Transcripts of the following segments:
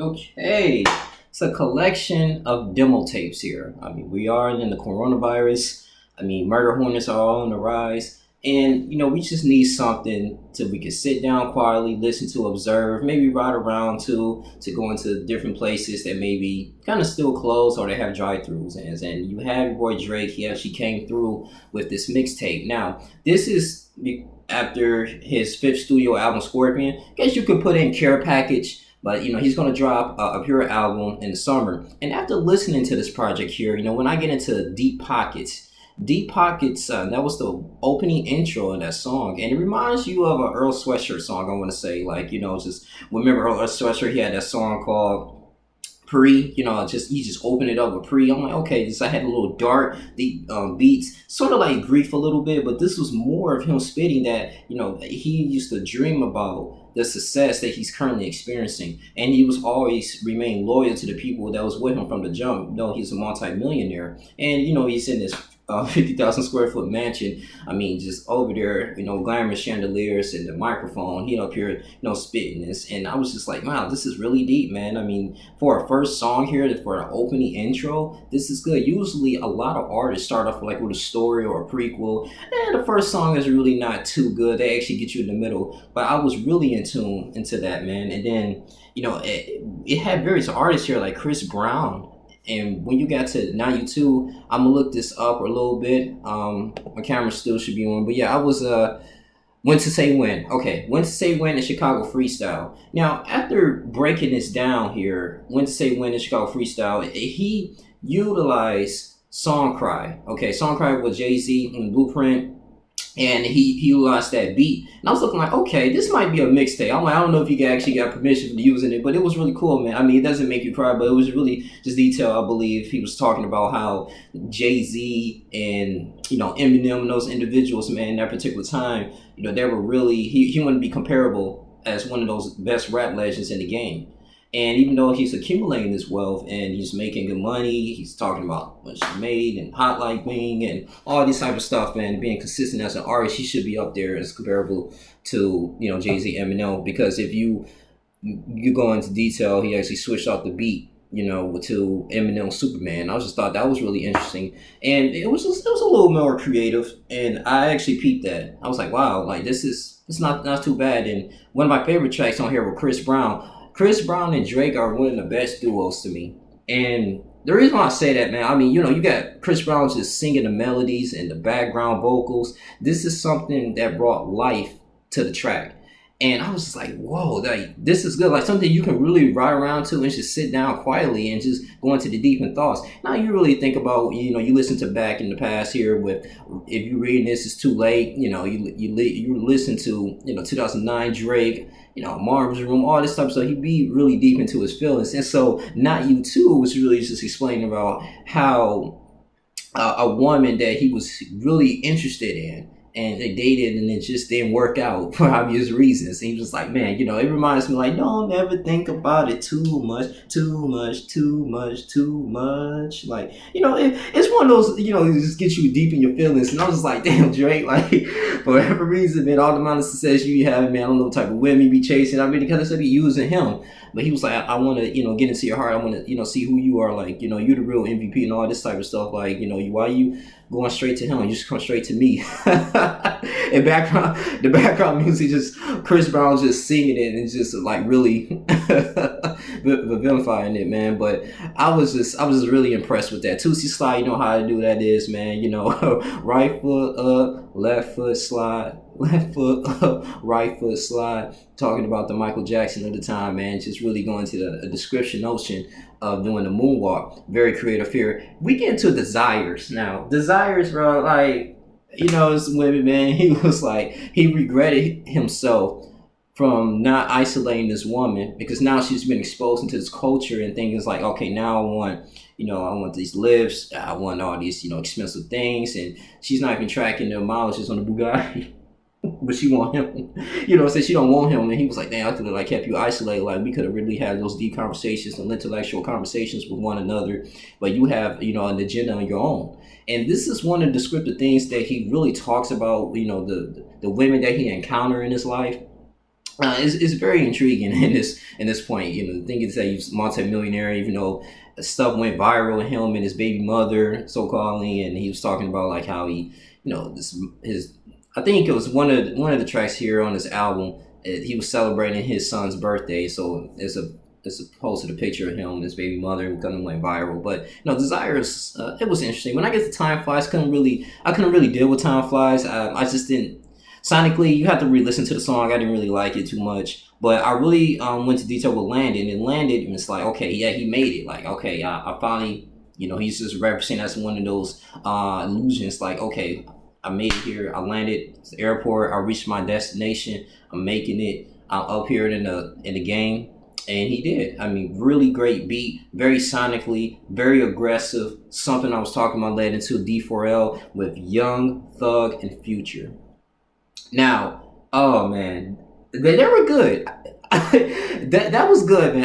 Okay, it's a collection of demo tapes here. I mean, we are in the coronavirus. I mean, murder hornets are all on the rise. And, we just need something to we can sit down quietly, listen to, observe, maybe ride around to go into different places that maybe kind of still closed or they have drive-throughs. And you have your boy Drake. He actually came through with this mixtape. Now, this is after his fifth studio album, Scorpion. Guess you could put in Care Package, but he's gonna drop a pure album in the summer. And after listening to this project here, when I get into Deep Pockets, that was the opening intro in that song, and it reminds you of an Earl Sweatshirt song. I want to say, just remember Earl Sweatshirt. He had that song called pre, just you just open it up with pre. I'm like, okay, this I had a little dark, deep beats, sort of like grief a little bit, but this was more of him spitting that, he used to dream about the success that he's currently experiencing, and he was always remain loyal to the people that was with him from the jump. He's a multi-millionaire, and he's in this 50,000 square foot mansion. I mean, just over there, glamorous chandeliers and the microphone. He up here, spitting this, and I was just like, wow, this is really deep, man. I mean, for a first song here, for an opening intro, this is good. Usually, a lot of artists start off like with a story or a prequel, and the first song is really not too good. They actually get you in the middle, but I was really in tune into that, man. And then, it had various artists here like Chris Brown. And when you got to now you too, I'm gonna look this up a little bit. My camera still should be on, but yeah, I was when to say when. Okay, when to say when in Chicago freestyle. Now after breaking this down here, when to say when in Chicago freestyle, he utilized Song Cry. Okay, Song Cry was Jay Z in Blueprint, and he utilized that beat. And I was looking like, okay, this might be a mixtape. I'm like, I don't know if you actually got permission for using it, but it was really cool, man. I mean, it doesn't make you cry, but it was really just detail. I believe he was talking about how Jay Z and Eminem and those individuals, man, in that particular time, they were really he wanted to be comparable as one of those best rap legends in the game. And even though he's accumulating this wealth and he's making good money, he's talking about what he made and hot like wing and all this type of stuff, man. Being consistent as an artist, he should be up there as comparable to Jay Z, Eminem. Because if you go into detail, he actually switched out the beat, to Eminem Superman. I just thought that was really interesting, and it was a little more creative, and I actually peeped that. I was like, wow, like this is it's not too bad. And one of my favorite tracks on here with Chris Brown. Chris Brown and Drake are one of the best duos to me. And the reason why I say that, man, I mean, you got Chris Brown just singing the melodies and the background vocals. This is something that brought life to the track. And I was just like, whoa, like this is good. Like something you can really ride around to and just sit down quietly and just go into the deep in thoughts. Now you really think about, you listen to back in the past here with, if you reading this, it's too late. You listen to, 2009 Drake, Marvin's Room, all this stuff. So he'd be really deep into his feelings. And so Not You Too was really just explaining about how a woman that he was really interested in, and they dated and it just didn't work out for obvious reasons. And he was like, man, it reminds me like, don't ever think about it too much, too much, too much, too much. Like, it's one of those, it just gets you deep in your feelings. And I was just like, damn, Drake, like, for whatever reason, man, all the amount of success you have, man, I don't know what type of women you be chasing. I mean, because I be using him. But he was like, I want to, get into your heart. I want to, see who you are. Like, you're the real MVP and all this type of stuff. Like, why you going straight to him? You just come straight to me. And the background music, just Chris Brown just singing it and just like really vilifying it, man. But I was just really impressed with that. Tootsie Slide, you know how to do that is, man. Right foot up, left foot slide, left foot up, right foot slide. Talking about the Michael Jackson of the time, man. Just really going to the description notion of doing the moonwalk. Very creative here. We get into Desires now. Desires, bro, like, it's women, man. He was like, he regretted himself from not isolating this woman because now she's been exposed into this culture and things like, okay, now I want these lifts, I want all these, expensive things, and she's not even tracking the mileages on the Bugatti. But she want him, said she don't want him, and he was like, "Damn, I could have like kept you isolated. Like we could have really had those deep conversations and intellectual conversations with one another. But you have, an agenda on your own." And this is one of the descriptive things that he really talks about. The women that he encountered in his life, is very intriguing in this point. You know, the thing is that he's multimillionaire, even though stuff went viral with him and his baby mother, so called, and he was talking about like how he, this his. I think it was one of the tracks here on this album. He was celebrating his son's birthday, so it's posted a picture of him and his baby mother, and kind of went viral. But Desires, it was interesting. When I get to Time Flies, I couldn't really deal with Time Flies. I just didn't sonically. You have to re-listen to the song. I didn't really like it too much, but I really went to detail with Landed, and Landed, and it's like, okay, yeah, he made it. Like, okay, I finally, he's just referencing as one of those illusions. Like, okay, I made it here. I landed at the airport. I reached my destination. I'm making it. I'm up here in the game. And he did. I mean, really great beat, very sonically, very aggressive. Something I was talking about led into D4L with Young Thug and Future. Now, oh man, they were good. That was good, man.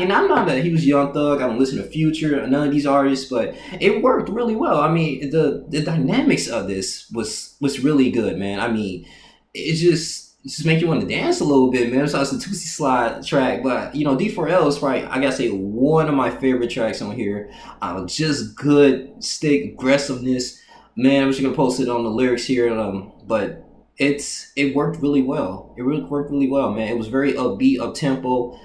And I'm not that he was Young Thug. I don't listen to Future, none of these artists, but it worked really well. I mean, the dynamics of this was really good, man. I mean, it just make you want to dance a little bit, man. So it's a Tootsie Slide track, but D4L is probably, I gotta say, one of my favorite tracks on here. Just good stick aggressiveness, man. I'm just gonna post it on the lyrics here, but it worked really well. It really worked really well, man. It was very upbeat, up tempo,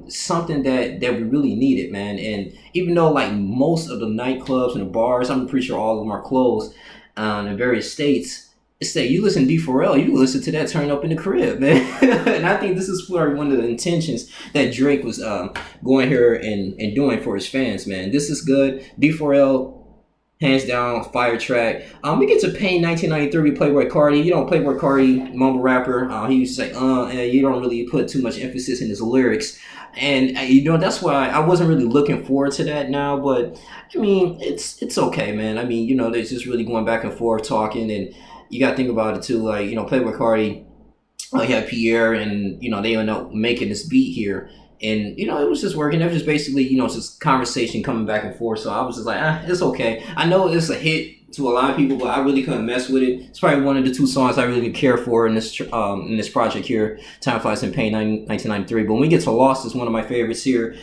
something that we really needed, man. And even though like most of the nightclubs and the bars, I'm pretty sure all of them are closed in various states. Say you listen to D4L, you listen to that turn up in the crib, man. And I think this is probably one of the intentions that Drake was going here and doing for his fans, man. This is good. D4L, hands down, fire track. We get to Pain 1993, Playboy Cardi. Playboy Cardi, mumble rapper. He used to say, and you don't really put too much emphasis in his lyrics. And that's why I wasn't really looking forward to that now. But I mean, it's okay, man. I mean, they're just really going back and forth talking, and you got to think about it too. Like, Playboy Cardi, he had Pierre, and they end up making this beat here. And it was just working. It was just basically just conversation coming back and forth. So I was just like, it's okay. I know it's a hit to a lot of people, but I really couldn't mess with it. It's probably one of the two songs I really didn't care for in this project here, Time Flies and Pain 1993. But when we get to Lost, it's one of my favorites here.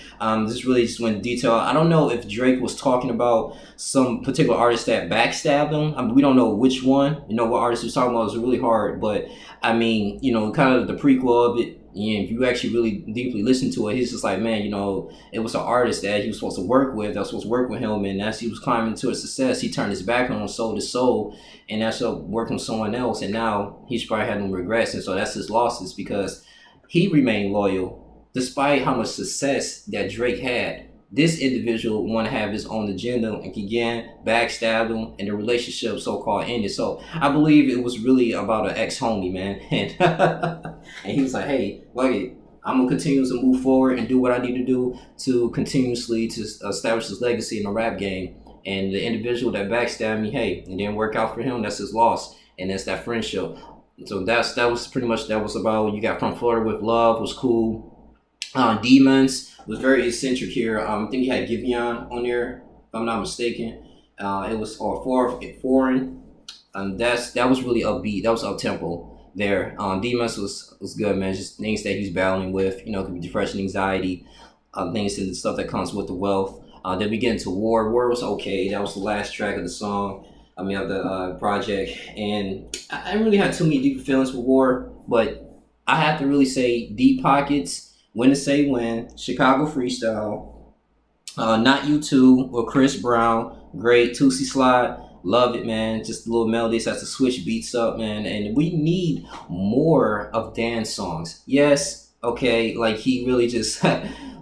This really just went in detail. I don't know if Drake was talking about some particular artist that backstabbed him. I mean, we don't know which one. What artist he was talking about. It was really hard, but I mean, kind of the prequel of it. And if you actually really deeply listen to it, he's just like, man, it was an artist that he was supposed to work with, that was supposed to work with him, and as he was climbing to his success, he turned his back on him, sold his soul, and that's up working with someone else, and now he's probably having regrets, and so that's his losses because he remained loyal despite how much success that Drake had. This individual want to have his own agenda, and again backstabbed him, and the relationship so-called ended. So I believe it was really about an ex-homie, man, and and he was like, hey, like it, I'm gonna continue to move forward and do what I need to do to continuously to establish his legacy in the rap game. And the individual that backstabbed me, hey, it didn't work out for him. That's his loss, and that's that friendship. So that was pretty much that was about what you got. From Florida with Love was cool. Demons was very eccentric here. I think he had Giveon on there, if I'm not mistaken. It was foreign. That was really upbeat. That was up tempo there. Demons was good, man. Just things that he's battling with. Could be depression, anxiety, things and the stuff that comes with the wealth. Then we get into War. War was okay. That was the last track of the song. Of the project, and I didn't really have too many deep feelings with War, but I have to really say Deep Pockets. When to Say When, Chicago Freestyle, Not You Too, with Chris Brown, great. Tootsie Slide, love it, man. Just a little melodies, has to switch beats up, man. And we need more of dance songs. Yes, okay, like he really just,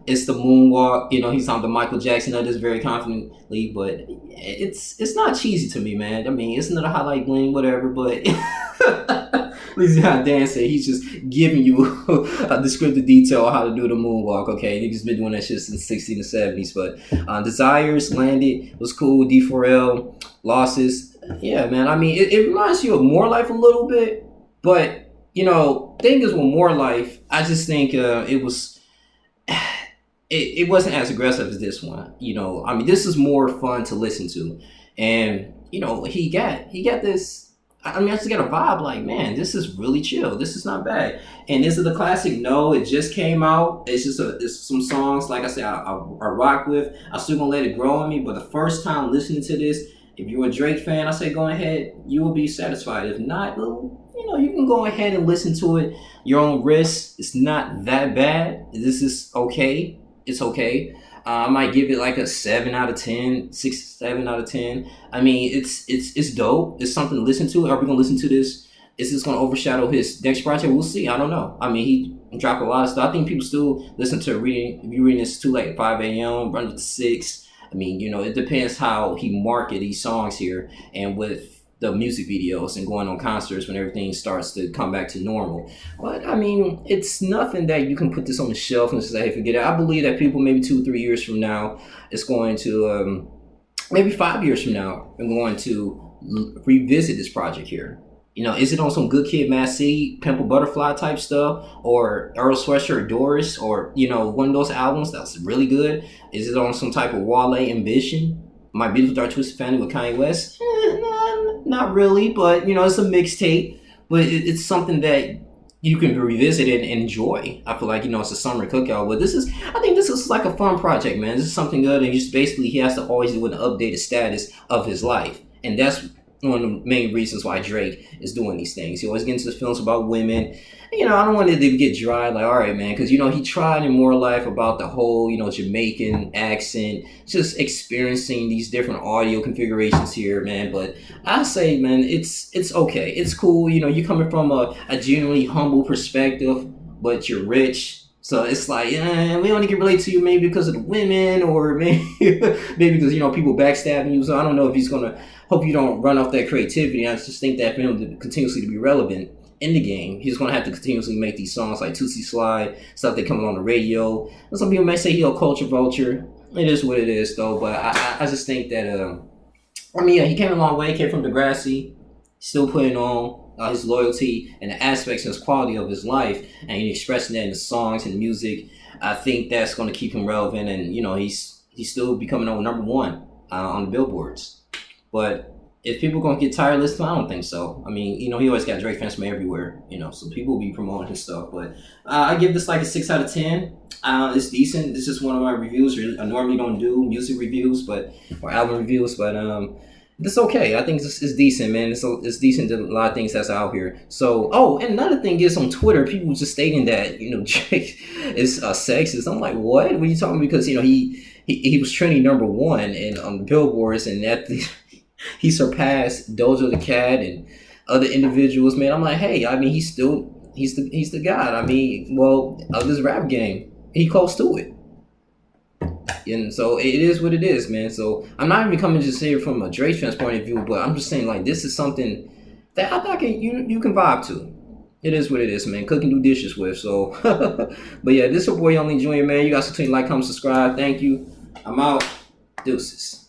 it's the moonwalk. He's on the Michael Jackson of this very confidently, but it's not cheesy to me, man. I mean, it's not a highlight bling, whatever, but at least he's not dancing. He's just giving you a descriptive detail on how to do the moonwalk. Okay, he's been doing that shit since the 60s and 70s. But Desires, Landed was cool. D4L, Losses. Yeah, man. I mean, it reminds you of More Life a little bit. But, thing is with More Life, I just think it was... It wasn't as aggressive as this one. I mean, this is more fun to listen to. And, he got this I mean, I just got a vibe like, man, this is really chill. This is not bad. And is it a classic? No, it just came out. It's some songs, like I said, I rock with. I'm still gonna let it grow on me. But the first time listening to this, if you're a Drake fan, I say go ahead. You will be satisfied. If not, well, you can go ahead and listen to it your own risk. It's not that bad. This is okay. It's okay. I might give it like a 7 out of 10, 6, 7 out of 10. I mean, it's dope. It's something to listen to. Are we gonna listen to this? Is this gonna overshadow his next project? We'll see. I don't know. I mean, he dropped a lot of stuff. I think people still listen to reading. If you're reading this too late, 5 a.m., run it to 6. I mean, it depends how he market these songs here, and with the music videos and going on concerts when everything starts to come back to normal. But I mean, it's nothing that you can put this on the shelf and say, hey, forget it. I believe that people maybe 2 3 years from now, it's going to maybe 5 years from now, I'm going to revisit this project here. Is it on some Good Kid, Mad City, Pimple Butterfly type stuff, or Earl Sweatshirt, Doris, or one of those albums that's really good? Is it on some type of Wale Ambition? My Beautiful Dark Twisted Family with Kanye West? Not really, but it's a mixtape. But it's something that you can revisit it and enjoy. I feel like it's a summer cookout. But I think this is like a fun project, man. This is something good, and just basically he has to always do an updated status of his life, and that's one of the main reasons why Drake is doing these things. He always gets into films about women. I don't want it to get dry. Like, all right, man, because he tried in More Life about the whole Jamaican accent, just experiencing these different audio configurations here, man. But I say, man, it's okay. It's cool. You're coming from a genuinely humble perspective, but you're rich. So it's like, we only can relate to you maybe because of the women, or maybe because people backstabbing you. So I don't know if he's gonna. Hope you don't run off that creativity. I just think that for him to continuously to be relevant in the game, he's gonna have to continuously make these songs like Tootsie Slide, stuff that coming on the radio. And some people may say he's a culture vulture. It is what it is, though. But I just think that he came a long way. Came from Degrassi, still putting on his loyalty and the aspects and his quality of his life, and he's expressing that in the songs and the music. I think that's going to keep him relevant, and he's still becoming on #1 on the billboards. But if people gonna get tired of listening, I don't think so. I mean, he always got Drake fans from everywhere, so people will be promoting his stuff. But I give this like a 6 out of 10. It's decent. This is one of my reviews. I normally don't do music reviews, or album reviews, but it's okay. I think it's decent, man. It's decent to a lot of things that's out here. So, and another thing is on Twitter, people just stating that Drake is sexist. I'm like, what? What are you talking about? Because he was trending #1 and on the billboards, and he surpassed Doja the Cat and other individuals, man. I'm like, hey, I mean, he's the god. I mean, of this rap game, he close to it. And so it is what it is, man. So I'm not even coming to just say it from a Drake fan's point of view, but I'm just saying, like, this is something that I thought you can vibe to. It is what it is, man. Cook and do dishes with. So, but yeah, this is your boy Only Junior, man. You guys continue to like, comment, subscribe. Thank you. I'm out. Deuces.